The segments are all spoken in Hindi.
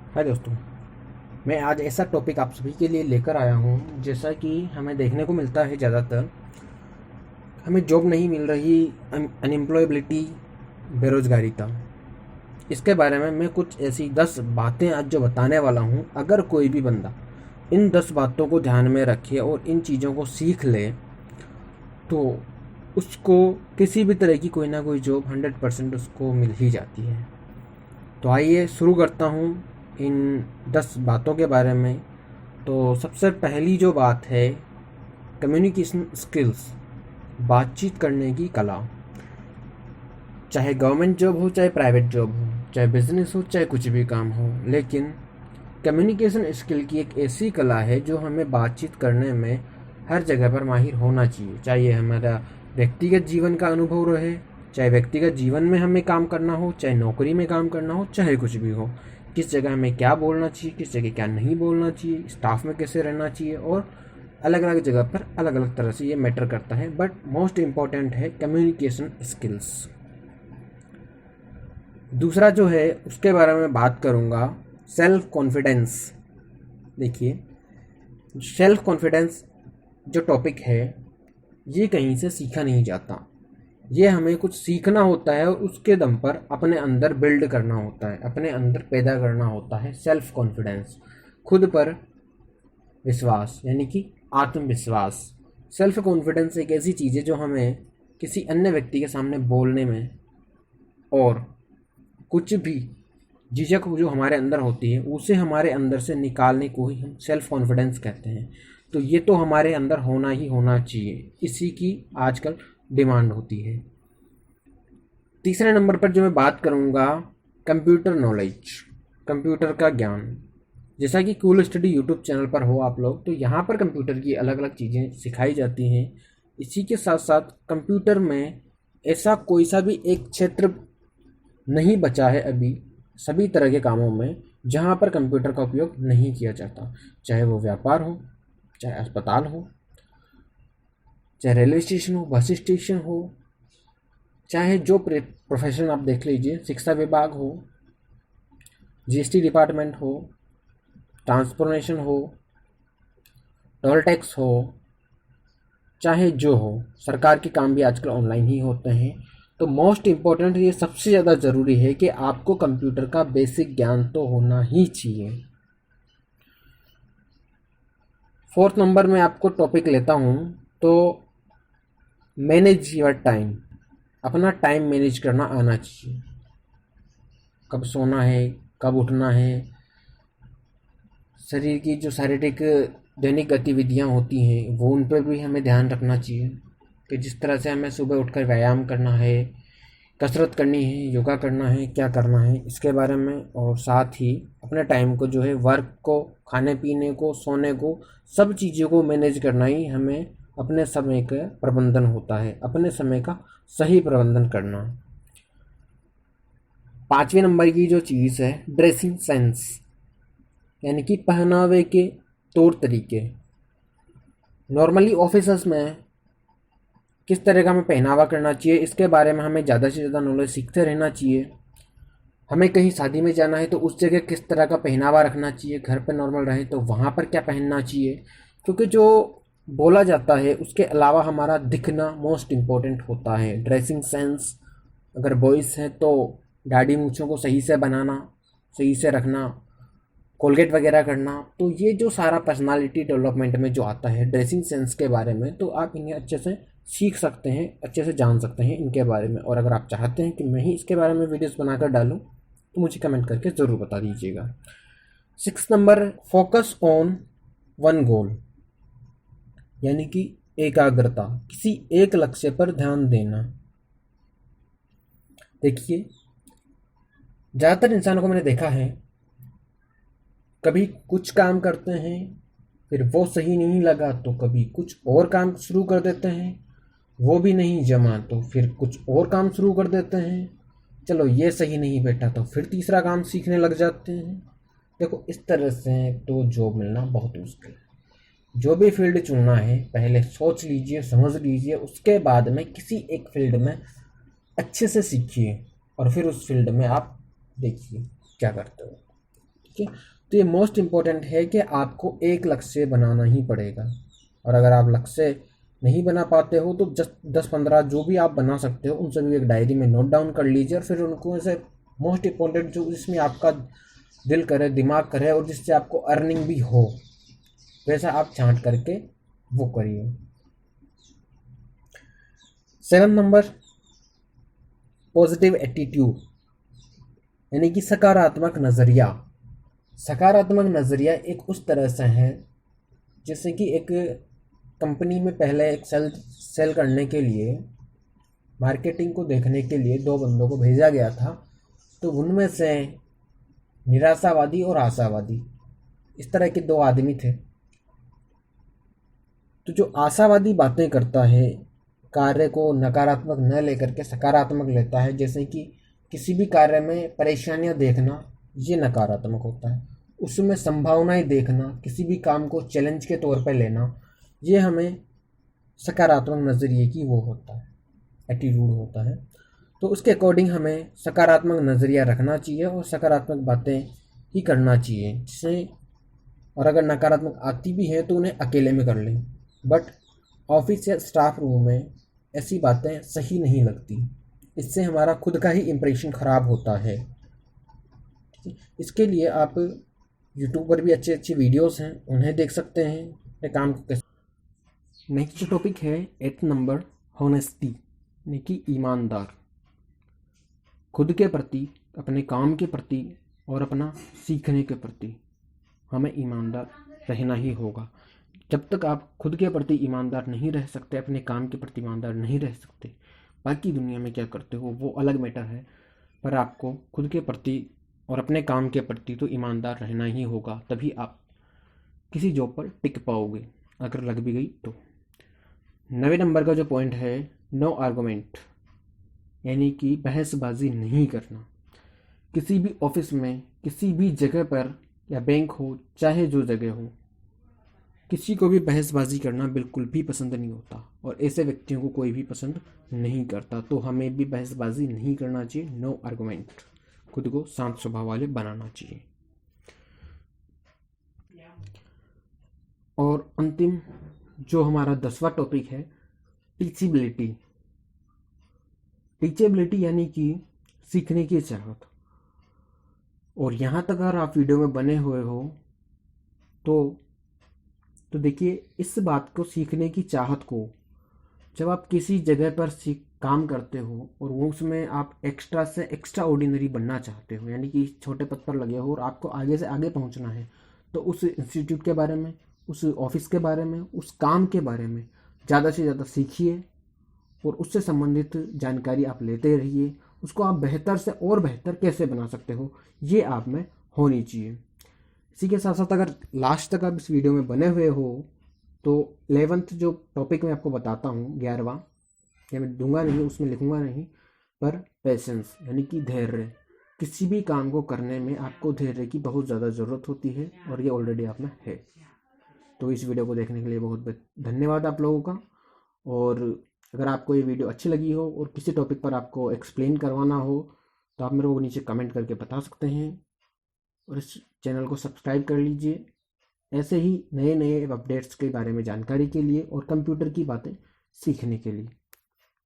हाय दोस्तों, मैं आज ऐसा टॉपिक आप सभी के लिए लेकर आया हूँ। जैसा कि हमें देखने को मिलता है, ज़्यादातर हमें जॉब नहीं मिल रही, अनएम्प्लॉयबिलिटी, बेरोज़गारीता। इसके बारे में मैं कुछ ऐसी 10 बातें आज जो बताने वाला हूँ। अगर कोई भी बंदा इन 10 बातों को ध्यान में रखे और इन चीज़ों को सीख ले तो उसको किसी भी तरह की कोई ना कोई जॉब 100% उसको मिल ही जाती है। तो आइए शुरू करता हूँ इन 10 बातों के बारे में। तो सबसे पहली जो बात है, कम्युनिकेशन स्किल्स, बातचीत करने की कला। चाहे गवर्नमेंट जॉब हो, चाहे प्राइवेट जॉब हो, चाहे बिजनेस हो, चाहे कुछ भी काम हो, लेकिन कम्युनिकेशन स्किल की एक ऐसी कला है जो हमें बातचीत करने में हर जगह पर माहिर होना चाहिए। चाहे ये हमारा व्यक्तिगत जीवन का अनुभव रहे, चाहे व्यक्तिगत जीवन में हमें काम करना हो, चाहे नौकरी में काम करना हो, चाहे कुछ भी हो। किस जगह हमें क्या बोलना चाहिए, किस जगह क्या नहीं बोलना चाहिए, स्टाफ में कैसे रहना चाहिए, और अलग अलग जगह पर अलग अलग तरह से ये मैटर करता है। बट मोस्ट इम्पॉर्टेंट है कम्युनिकेशन स्किल्स। दूसरा जो है उसके बारे में बात करूँगा, सेल्फ कॉन्फिडेंस। देखिए, सेल्फ कॉन्फिडेंस जो टॉपिक है ये कहीं से सीखा नहीं जाता। ये हमें कुछ सीखना होता है और उसके दम पर अपने अंदर बिल्ड करना होता है, अपने अंदर पैदा करना होता है सेल्फ कॉन्फिडेंस, खुद पर विश्वास, यानी कि आत्मविश्वास। सेल्फ कॉन्फिडेंस एक ऐसी चीज़ है जो हमें किसी अन्य व्यक्ति के सामने बोलने में और कुछ भी झिझक जो हमारे अंदर होती है उसे हमारे अंदर से निकालने को ही हम सेल्फ कॉन्फिडेंस कहते हैं। तो ये तो हमारे अंदर होना ही होना चाहिए, इसी की आजकल डिमांड होती है। तीसरे नंबर पर जो मैं बात करूँगा, कंप्यूटर नॉलेज, कंप्यूटर का ज्ञान। जैसा कि कूल स्टडी यूट्यूब चैनल पर हो आप लोग, तो यहाँ पर कंप्यूटर की अलग अलग चीज़ें सिखाई जाती हैं। इसी के साथ साथ कंप्यूटर में ऐसा कोई सा भी एक क्षेत्र नहीं बचा है अभी सभी तरह के कामों में जहाँ पर कंप्यूटर का उपयोग नहीं किया जाता। चाहे वो व्यापार हो, चाहे अस्पताल हो, चाहे रेलवे स्टेशन हो, बस स्टेशन हो, चाहे जो प्रोफेशन आप देख लीजिए, शिक्षा विभाग हो, जीएसटी डिपार्टमेंट हो, ट्रांसफॉर्मेशन हो, टोल टैक्स हो, चाहे जो हो, सरकार के काम भी आजकल ऑनलाइन ही होते हैं। तो मोस्ट इम्पॉर्टेंट, ये सबसे ज़्यादा ज़रूरी है कि आपको कंप्यूटर का बेसिक ज्ञान तो होना ही चाहिए। फोर्थ नंबर में आपको टॉपिक लेता हूँ, तो मैनेज योर टाइम। अपना टाइम मैनेज करना आना चाहिए। कब सोना है, कब उठना है, शरीर की जो शारीरिक दैनिक गतिविधियाँ होती हैं वो उन पर भी हमें ध्यान रखना चाहिए कि जिस तरह से हमें सुबह उठकर व्यायाम करना है, कसरत करनी है, योगा करना है, क्या करना है इसके बारे में। और साथ ही अपने टाइम को जो है, वर्क को, खाने पीने को, सोने को, सब चीज़ों को मैनेज करना ही हमें अपने समय का प्रबंधन होता है, अपने समय का सही प्रबंधन करना। पाँचवें नंबर की जो चीज़ है, ड्रेसिंग सेंस, यानी कि पहनावे के तौर तरीके। नॉर्मली ऑफिसर्स में किस तरह का हमें पहनावा करना चाहिए, इसके बारे में हमें ज़्यादा से ज़्यादा नॉलेज सीखते रहना चाहिए। हमें कहीं शादी में जाना है तो उस जगह किस तरह का पहनावा रखना चाहिए, घर पर नॉर्मल रहे तो वहाँ पर क्या पहनना चाहिए, क्योंकि जो बोला जाता है उसके अलावा हमारा दिखना मोस्ट इम्पोर्टेंट होता है। ड्रेसिंग सेंस, अगर बॉयज़ हैं तो दाढ़ी मूँछों को सही से बनाना, सही से रखना, कोलगेट वगैरह करना। तो ये जो सारा पर्सनालिटी डेवलपमेंट में जो आता है ड्रेसिंग सेंस के बारे में, तो आप इन्हें अच्छे से सीख सकते हैं, अच्छे से जान सकते हैं इनके बारे में। और अगर आप चाहते हैं कि मैं ही इसके बारे में वीडियोस बनाकर डालूं तो मुझे कमेंट करके ज़रूर बता दीजिएगा। Six number, focus on one goal, यानी कि एकाग्रता, किसी एक लक्ष्य पर ध्यान देना। देखिए, ज़्यादातर इंसानों को मैंने देखा है, कभी कुछ काम करते हैं, फिर वो सही नहीं लगा तो कभी कुछ और काम शुरू कर देते हैं, वो भी नहीं जमा तो फिर कुछ और काम शुरू कर देते हैं। चलो ये सही नहीं बैठा तो फिर तीसरा काम सीखने लग जाते हैं। देखो, इस तरह से तो जॉब मिलना बहुत मुश्किल है। जो भी फील्ड चुनना है पहले सोच लीजिए, समझ लीजिए, उसके बाद में किसी एक फील्ड में अच्छे से सीखिए और फिर उस फील्ड में आप देखिए क्या करते हो। ठीक है। तो ये मोस्ट इम्पोर्टेंट है कि आपको एक लक्ष्य बनाना ही पड़ेगा, और अगर आप लक्ष्य नहीं बना पाते हो तो जस्ट 10-15 जो भी आप बना सकते हो उन सभी एक डायरी में नोट डाउन कर लीजिए, और फिर उनको ऐसे मोस्ट इम्पोर्टेंट जो जिसमें आपका दिल करे, दिमाग करे, और जिससे आपको अर्निंग भी हो, वैसा आप छांट करके वो करिए। 7 नंबर, पॉजिटिव एटीट्यूड, यानी कि सकारात्मक नज़रिया। सकारात्मक नज़रिया एक उस तरह से है जैसे कि एक कंपनी में पहले एक सेल करने के लिए, मार्केटिंग को देखने के लिए 2 बंदों को भेजा गया था। तो उनमें से निराशावादी और आशावादी, इस तरह के 2 आदमी थे। तो जो आशावादी बातें करता है, कार्य को नकारात्मक न लेकर के सकारात्मक लेता है, जैसे कि किसी भी कार्य में परेशानियां देखना, ये नकारात्मक होता है। उसमें संभावनाएं देखना, किसी भी काम को चैलेंज के तौर पर लेना, ये हमें सकारात्मक नज़रिए की वो होता है, एटीट्यूड होता है। तो उसके अकॉर्डिंग हमें सकारात्मक नज़रिया रखना चाहिए और सकारात्मक बातें ही करना चाहिए, जिससे, और अगर नकारात्मक आती भी हैं तो उन्हें अकेले में कर लें। बट ऑफिस या स्टाफ रूम में ऐसी बातें सही नहीं लगती, इससे हमारा खुद का ही इम्प्रेशन ख़राब होता है। इसके लिए आप यूट्यूब पर भी अच्छे अच्छे वीडियोस हैं, उन्हें देख सकते हैं अपने काम को कैसे। नेक्स्ट टॉपिक है 8 नंबर, हॉनेस्टी, यानी कि ईमानदार। खुद के प्रति, अपने काम के प्रति और अपना सीखने के प्रति हमें ईमानदार रहना ही होगा। जब तक आप खुद के प्रति ईमानदार नहीं रह सकते, अपने काम के प्रति ईमानदार नहीं रह सकते, बाकी दुनिया में क्या करते हो वो अलग मैटर है, पर आपको खुद के प्रति और अपने काम के प्रति तो ईमानदार रहना ही होगा, तभी आप किसी जॉब पर टिक पाओगे, अगर लग भी गई तो। 9 नंबर का जो पॉइंट है, नो आर्गुमेंट, यानी कि बहसबाजी नहीं करना। किसी भी ऑफिस में, किसी भी जगह पर, या बैंक हो चाहे जो जगह हो, किसी को भी बहसबाजी करना बिल्कुल भी पसंद नहीं होता, और ऐसे व्यक्तियों को कोई भी पसंद नहीं करता। तो हमें भी बहसबाजी नहीं करना चाहिए, नो आर्गुमेंट, खुद को शांत स्वभाव वाले बनाना चाहिए। और अंतिम जो हमारा 10वां टॉपिक है, टीचेबिलिटी। टीचेबिलिटी यानी कि सीखने की चाहत। और यहाँ तक अगर आप वीडियो में बने हुए हो तो देखिए, इस बात को, सीखने की चाहत को, जब आप किसी जगह पर काम करते हो और वो उसमें आप एक्स्ट्रा से एक्स्ट्रा ऑर्डिनरी बनना चाहते हो, यानी कि छोटे पद पर लगे हो और आपको आगे से आगे पहुंचना है, तो उस इंस्टीट्यूट के बारे में, उस ऑफिस के बारे में, उस काम के बारे में ज़्यादा से ज़्यादा सीखिए और उससे संबंधित जानकारी आप लेते रहिए। उसको आप बेहतर से और बेहतर कैसे बना सकते हो, ये आप में होनी चाहिए। इसी के साथ साथ अगर लास्ट तक आप इस वीडियो में बने हुए हो तो 11th जो टॉपिक मैं आपको बताता हूँ, 11वां, या मैं दूंगा नहीं, उसमें लिखूंगा नहीं, पर पेशेंस, यानी कि धैर्य। किसी भी काम को करने में आपको धैर्य की बहुत ज़्यादा ज़रूरत होती है, और ये ऑलरेडी आप में है। तो इस वीडियो को देखने के लिए बहुत बहुत धन्यवाद आप लोगों का। और अगर आपको ये वीडियो अच्छी लगी हो और किसी टॉपिक पर आपको एक्सप्लेन करवाना हो तो आप मेरे को नीचे कमेंट करके बता सकते हैं, और इस चैनल को सब्सक्राइब कर लीजिए ऐसे ही नए नए अपडेट्स के बारे में जानकारी के लिए और कंप्यूटर की बातें सीखने के लिए।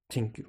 Thank you.